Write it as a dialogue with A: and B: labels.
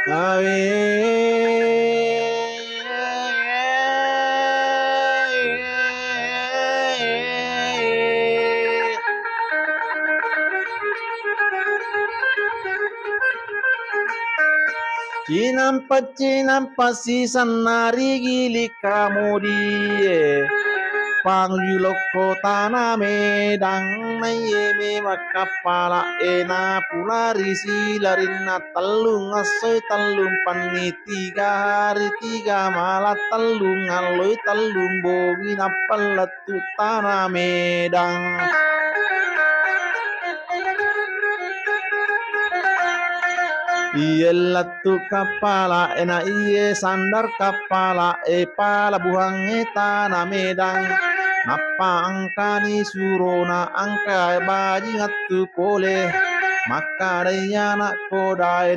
A: Awe Cinampa si sanari gili kamudi Panggiloko taname dang naye makapala ena pulari silarina talung asoy talung pani 3 hari 3 malam talung aloy talung bogi napalatu taname dang Iyelatu kapala ena iye sandar kapala pala buang tanah medang napa angkani surona angka baji ngatu pole maka dayana kodai